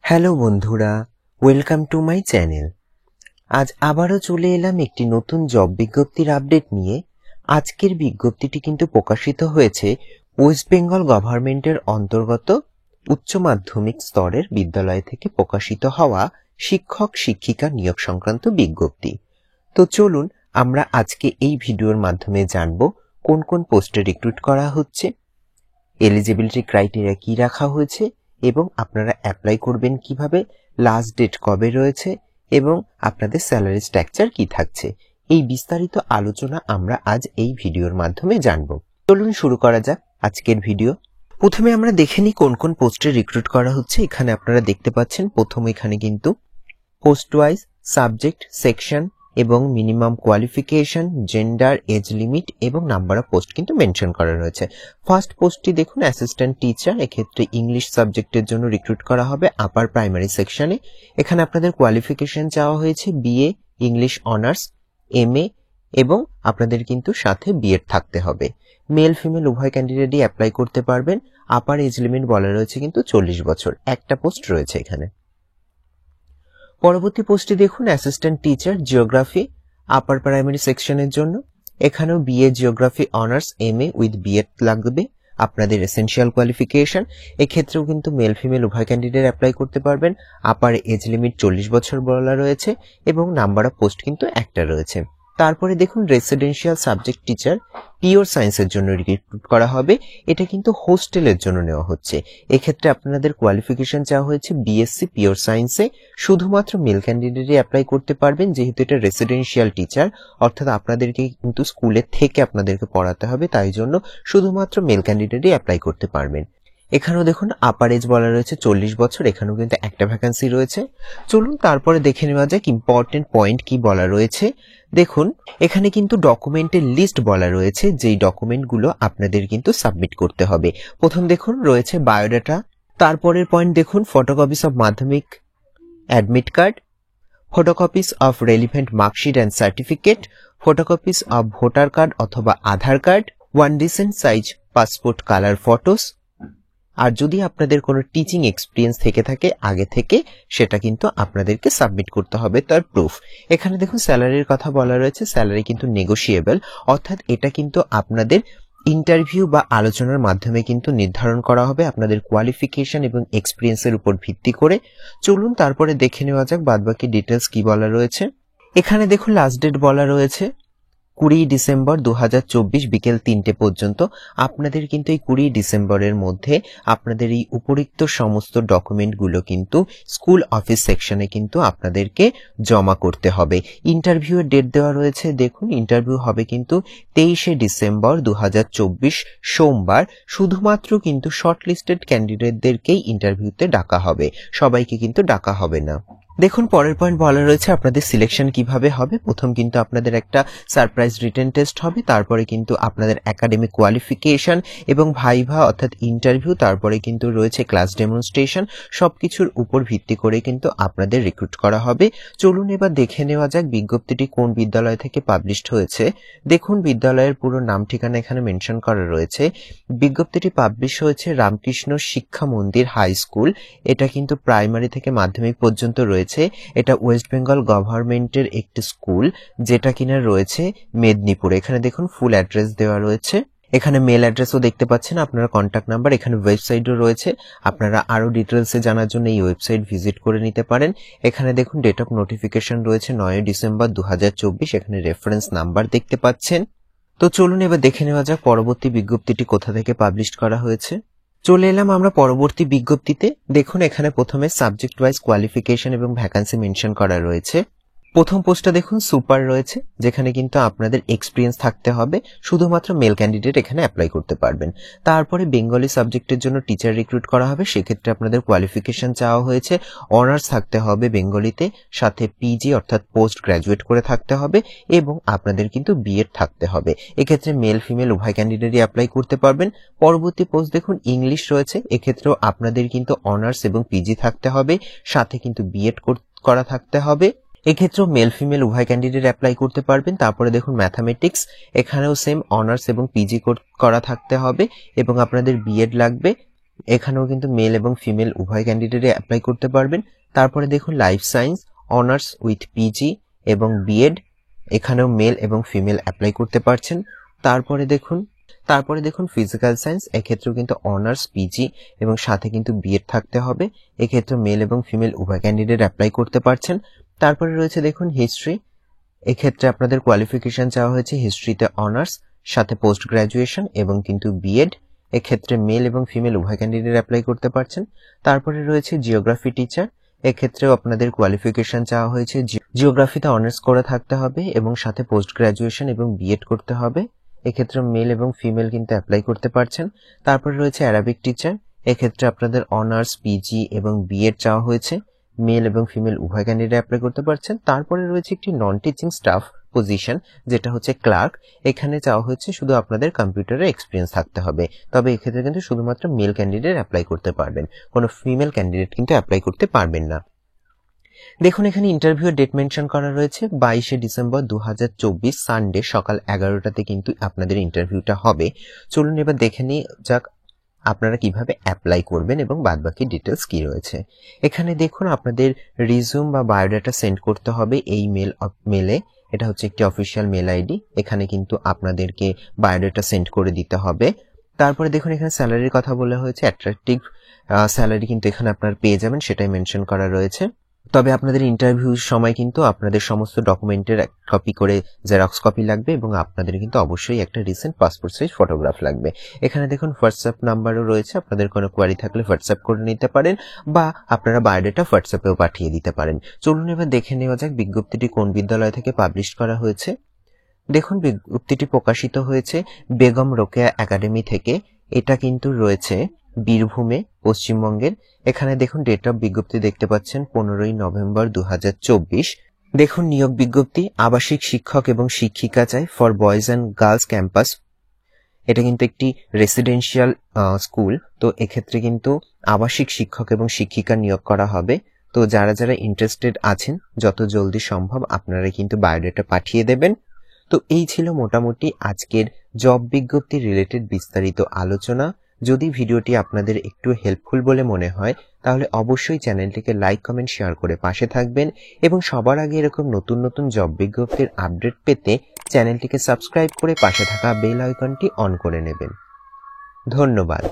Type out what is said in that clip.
Hello বন্ধুরা, welcome to my channel. আজ আবারও চলে এলাম একটি নতুন জব বিজ্ঞপ্তির আপডেট নিয়ে। আজকের বিজ্ঞপ্তিটি কিন্তু প্রকাশিত হয়েছে ওয়েস্ট বেঙ্গল গভর্নমেন্টের অন্তর্গত উচ্চ মাধ্যমিক স্তরের বিদ্যালয় থেকে প্রকাশিত হওয়া শিক্ষক শিক্ষিকা নিয়োগ সংক্রান্ত বিজ্ঞপ্তি। তো চলুন আমরা আজকে এই ভিডিওর মাধ্যমে জানব কোন কোন পোস্টে রিক্রুট করা হচ্ছে, এলিজিবিলিটি ক্রাইটেরিয়া কি রাখা হয়েছে এবং আপনারা অ্যাপ্লাই করবেন কিভাবে, লাস্ট ডেট কবে রয়েছে এবং আপনাদের স্যালারি স্ট্রাকচার কি থাকছে। এই বিস্তারিত আলোচনা আমরা আজ এই ভিডিওর মাধ্যমে জানব। চলুন শুরু করা যাক আজকের ভিডিও। প্রথমে আমরা দেখে নিই কোন কোন পোস্টে রিক্রুট করা হচ্ছে। এখানে আপনারা দেখতে পাচ্ছেন প্রথম এখানে কিন্তু পোস্ট ওয়াইজ, সাবজেক্ট, সেকশন এবং minimum qualification, gender, age limit এবং নাম্বার অফ পোস্ট কিন্তু মেনশন করা রয়েছে। ফার্স্ট পোস্টটি দেখুন অ্যাসিস্ট্যান্ট টিচার, এক্ষেত্রে ইংলিশ সাবজেক্টের জন্য রিক্রুট করা হবে আপার প্রাইমারি সেকশনে। এখানে আপনাদের কোয়ালিফিকেশন চাওয়া হয়েছে বিএ ইংলিশ অনার্স, এমএ এবং আপনাদের কিন্তু সাথে বিএড থাকতে হবে। মেল ফিমেল উভয় ক্যান্ডিডেটই অ্যাপ্লাই করতে পারবেন। আপার এজ লিমিট বলা রয়েছে কিন্তু 40 বছর। একটা পোস্ট রয়েছে এখানে। পরবর্তী পোস্টে দেখুন assistant teacher geography upper primary সেকশনের জন্য। এখানেও BA geography honours, MA with BEd লাগবে আপনাদের এসেনশিয়াল কোয়ালিফিকেশন। এক্ষেত্রেও কিন্তু মেল ফিমেল উভয় ক্যান্ডিডেট অ্যাপ্লাই করতে পারবেন। আপার এজ লিমিট 40 বছর বলা রয়েছে এবং নাম্বার অফ পোস্ট কিন্তু একটা রয়েছে। তারপরে দেখুন রেসিডেন্সিয়াল সাবজেক্ট টিচার পিওর সায়েন্সের জন্য রিক্রুট করা হবে। এটা কিন্তু হোস্টেলের জন্য নেওয়া হচ্ছে। এক্ষেত্রে আপনাদের কোয়ালিফিকেশন চাওয়া হয়েছে বিএসসি পিওর সায়েন্সে। শুধুমাত্র মেল ক্যান্ডিডেটই অ্যাপ্লাই করতে পারবেন, যেহেতু এটা রেসিডেন্সিয়াল টিচার, অর্থাৎ আপনাদেরকে কিন্তু স্কুলে থেকে আপনাদেরকে পড়াতে হবে, তাই জন্য শুধুমাত্র মেল ক্যান্ডিডেটই অ্যাপ্লাই করতে পারবেন। এখানেও দেখুন আপার এজ বলা রয়েছে 40 বছর। এখানেও কিন্তু একটা ভ্যাকান্সি রয়েছে। চলুন তারপরে দেখে নেওয়া যাক ইম্পর্টেন্ট পয়েন্ট কি বলা রয়েছে। দেখুন এখানে কিন্তু ডকুমেন্টের লিস্ট বলা রয়েছে, যেই ডকুমেন্টগুলো আপনাদের কিন্তু সাবমিট করতে হবে। প্রথম দেখুন রয়েছে বায়োডাটা। তারপরের পয়েন্ট দেখুন ফটোকপিস অফ মাধ্যমিক admit card, photocopies of relevant marksheet and certificate, photocopies of voter card অথবা Aadhaar card, 1 decent size passport colour photos. আর যদি আপনাদের কোনো টিচিং এক্সপিরিয়েন্স থেকে থাকে আগে থেকে, সেটা কিন্তু আপনাদেরকে সাবমিট করতে হবে তার প্রুফ। এখানে দেখুন স্যালারির কথা বলা রয়েছে। স্যালারি কিন্তু নেগোশিয়েবল, অর্থাৎ এটা কিন্তু আপনাদের ইন্টারভিউ বা আলোচনার মাধ্যমে কিন্তু নির্ধারণ করা হবে আপনাদের কোয়ালিফিকেশন এবং এক্সপিরিয়েন্সের উপর ভিত্তি করে। চলুন তারপরে দেখে নেওয়া যাক বাদবাকি ডিটেলস কি বলা রয়েছে। এখানে দেখুন লাস্ট ডেট বলা রয়েছে 20 ডিসেম্বর 2024 বিকেল 3টে পর্যন্ত। আপনাদের কিন্তু এই 20 ডিসেম্বরের মধ্যে আপনাদের এই উপরিক্ত সমস্ত ডকুমেন্টগুলো কিন্তু স্কুল অফিস সেকশনে কিন্তু আপনাদেরকে জমা করতে হবে। ইন্টারভিউয়ের ডেট দেওয়া রয়েছে। দেখুন ইন্টারভিউ হবে কিন্তু 23শে ডিসেম্বর 2024 সোমবার। শুধুমাত্র কিন্তু শর্টলিস্টেড ক্যান্ডিডেটদেরকেই ইন্টারভিউতে ডাকা হবে, সবাইকে কিন্তু ডাকা হবে না। দেখুন পরের পয়েন্ট বলা রয়েছে আপনাদের সিলেকশন কিভাবে হবে। প্রথম কিন্তু আপনাদের একটা সারপ্রাইজ রিটেন টেস্ট হবে, তারপরে কিন্তু আপনাদের একাডেমিক কোয়ালিফিকেশন এবং ভাইভা অর্থাৎ ইন্টারভিউ, তারপরে কিন্তু রয়েছে ক্লাস ডেমনস্ট্রেশন। সবকিছুর উপর ভিত্তি করে কিন্তু আপনাদের রিক্রুট করা হবে। চলুন এবার দেখে নেওয়া যাক বিজ্ঞপ্তিটি কোন বিদ্যালয় থেকে পাবলিশড হয়েছে। দেখুন বিদ্যালয়ের পুরো নাম ঠিকানা এখানে মেনশন করা রয়েছে। বিজ্ঞপ্তিটি পাবলিশ হয়েছে রামকৃষ্ণ শিক্ষা মন্দির হাই স্কুল। এটা কিন্তু প্রাইমারি থেকে মাধ্যমিক পর্যন্ত রয়েছে। এটা ওয়েস্ট বেঙ্গল গভর্নমেন্টের একটি স্কুল, যেটা কিনা রয়েছে মেদিনীপুরে। এখানে দেখুন ফুল অ্যাড্রেস দেওয়া রয়েছে। এখানে মেল অ্যাড্রেসও দেখতে পাচ্ছেন, আপনারা কন্ট্যাক্ট নাম্বার, এখানে ওয়েবসাইটও রয়েছে। আপনারা আরো ডিটেলসে জানার জন্য এই ওয়েবসাইট ভিজিট করে নিতে পারেন। এখানে দেখুন ডেট অফ নোটিফিকেশন রয়েছে 9 ডিসেম্বর 2024। এখানে রেফারেন্স নাম্বার দেখতে পাচ্ছেন। তো চলুন এবার দেখে নেওয়া যাক পরবর্তী বিজ্ঞপ্তিটি কোথা থেকে পাবলিশ করা হয়েছে। চলে এলাম আমরা পরবর্তী বিজ্ঞপ্তিতে। দেখুন এখানে প্রথমে সাবজেক্ট ওয়াইজ কোয়ালিফিকেশন এবং ভ্যাকান্সি মেনশন করা রয়েছে। প্রথম পোস্টটা দেখুন সুপার রয়েছে, যেখানে কিন্তু আপনাদের এক্সপিরিয়েন্স থাকতে হবে। শুধুমাত্র মেল ক্যান্ডিডেট এখানে অ্যাপ্লাই করতে পারবেন। তারপরে বেঙ্গলি সাবজেক্টের জন্য টিচার রিক্রুট করা হবে। সেক্ষেত্রে আপনাদের কোয়ালিফিকেশন চাওয়া হয়েছে অনার্স থাকতে হবে বেঙ্গলিতে, সাথে পিজি অর্থাৎ পোস্ট গ্রাজুয়েট করে থাকতে হবে এবং আপনাদের কিন্তু বিএড থাকতে হবে। এক্ষেত্রে মেল ফিমেল উভয় ক্যান্ডিডেটই অ্যাপ্লাই করতে পারবেন। পরবর্তী পোস্ট দেখুন ইংলিশ রয়েছে। এক্ষেত্রেও আপনাদের কিন্তু অনার্স এবং পিজি থাকতে হবে, সাথে কিন্তু বিএড করা থাকতে হবে। এক্ষেত্রেও মেল ফিমেল উভয় ক্যান্ডিডেট অ্যাপ্লাই করতে পারবেন। তারপরে দেখুন ম্যাথামেটিক্স, এখানেও সেম অনার্স এবং পিজি করা থাকতে হবে এবং আপনাদের বিএড লাগবে। এখানেও কিন্তু মেল এবং ফিমেল উভয় ক্যান্ডিডেটই অ্যাপ্লাই করতে পারবেন। তারপরে দেখুন life science honours with PG এবং বিএড, এখানেও মেল এবং ফিমেল অ্যাপ্লাই করতে পারছেন। তারপরে দেখুন ফিজিক্যাল সায়েন্স, এক্ষেত্রেও কিন্তু অনার্স পিজি এবং সাথে কিন্তু বিএড থাকতে হবে। এক্ষেত্রে মেল এবং ফিমেল উভয় ক্যান্ডিডেট অ্যাপ্লাই করতে পারছেন। তারপরে রয়েছে দেখুন হিস্ট্রি, এক্ষেত্রে আপনাদের কোয়ালিফিকেশন চাওয়া হয়েছে হিস্ট্রিতে অনার্স সাথে পোস্ট গ্রাজুয়েশন এবং কিন্তু বিএড, এক্ষেত্রে মেল এবং ফিমেল উভয় ক্যান্ডিডেট অ্যাপ্লাই করতে পারছেন। তারপরে রয়েছে জিওগ্রাফি টিচার, এক্ষেত্রেও আপনাদের কোয়ালিফিকেশন চাওয়া হয়েছে জিওগ্রাফিতে অনার্স করে থাকতে হবে এবং সাথে পোস্ট গ্রাজুয়েশন এবং বিএড করতে হবে, এক্ষেত্রে মেল এবং ফিমেল কিন্তু অ্যাপ্লাই করতে পারছেন। তারপরে রয়েছে অ্যারাবিক টিচার, এক্ষেত্রে আপনাদের অনার্স পিজি এবং বিএড চাওয়া হয়েছে, মেল এবং ফিমেল উভয় ক্যান্ডিডেট অ্যাপ্লাই করতে পারছেন। তারপরে রয়েছে একটি নন টিচিং স্টাফ পজিশন, যেটা হচ্ছে ক্লার্ক, এখানে চাওয়া হচ্ছে শুধু আপনাদের কম্পিউটারে এক্সপিরিয়েন্স থাকতে হবে, তবে এক্ষেত্রে কিন্তু শুধুমাত্র মেল ক্যান্ডিডেট অ্যাপ্লাই করতে পারবেন, কোনো ফিমেল ক্যান্ডিডেট কিন্তু অ্যাপ্লাই করতে পারবেন না। দেখুন এখানে ইন্টারভিউ ডেট মেনশন করা রয়েছে 22শে ডিসেম্বর 2024 সানডে সকাল 11টাতে কিন্তু আপনাদের ইন্টারভিউটা হবে। চলুন এবার দেখে নিই যাক আপনারা কিভাবে অ্যাপ্লাই করবেন এবং বাদবাকি ডিটেলস কি রয়েছে। এখানে দেখুন আপনাদের রিজিউম বা বায়োডাটা সেন্ড করতে হবে এই মেলে, এটা হচ্ছে একটি অফিসিয়াল মেল আইডি, এখানে কিন্তু আপনাদেরকে বায়োডাটা সেন্ড করে দিতে হবে। তারপরে দেখুন এখানে স্যালারির কথা বলা হয়েছে, অ্যাট্রাকটিভ স্যালারি কিন্তু এখানে আপনারা পেয়ে যাবেন, সেটাই মেনশন করা রয়েছে। তবে আপনাদের ইন্টারভিউর সময় কিন্তু আপনাদের সমস্ত ডকুমেন্টের কপি করে জেরক্স কপি লাগবে এবং আপনাদের কিন্তু অবশ্যই একটা রিসেন্ট পাসপোর্ট সাইজ ফটোগ্রাফ লাগবে। এখানে দেখুন হোয়াটসঅ্যাপ নাম্বারও রয়েছে, আপনাদের কোনো কোয়ারি থাকলে হোয়াটসঅ্যাপ করে নিতে পারেন বা আপনারা বায়োডাটা হোয়াটসঅ্যাপেও পাঠিয়ে দিতে পারেন। চলুন এবার দেখে নেওয়া যাক বিজ্ঞপ্তিটি কোন বিদ্যালয় থেকে পাবলিশ করা হয়েছে। দেখুন বিজ্ঞপ্তিটি প্রকাশিত হয়েছে বেগম রোকেয়া একাডেমি থেকে, এটা কিন্তু রয়েছে বীরভূমে পশ্চিমবঙ্গের। এখানে দেখুন ডেট অফ বিজ্ঞপ্তি দেখতে পাচ্ছেন 15ই নভেম্বর 2024। দেখুন নিয়োগ বিজ্ঞপ্তি, আবাসিক শিক্ষক এবং শিক্ষিকা চাই for boys and girls campus, এটা কিন্তু একটি রেসিডেন্সিয়াল স্কুল, তো এক্ষেত্রে কিন্তু আবাসিক শিক্ষক এবং শিক্ষিকা নিয়োগ করা হবে। তো যারা যারা ইন্টারেস্টেড আছেন যত জলদি সম্ভব আপনারা কিন্তু বায়োডাটা পাঠিয়ে দেবেন। তো এই ছিল মোটামুটি আজকের জব বিজ্ঞপ্তি রিলেটেড বিস্তারিত আলোচনা। যদি ভিডিওটি আপনাদের একটু হেল্পফুল বলে মনে হয় তাহলে অবশ্যই চ্যানেলটিকে লাইক কমেন্ট শেয়ার করে পাশে থাকবেন এবং সবার আগে এরকম নতুন নতুন জব বিজ্ঞপ্তির আপডেট পেতে চ্যানেলটিকে সাবস্ক্রাইব করে পাশে থাকা বেল আইকনটি অন করে নেবেন। ধন্যবাদ।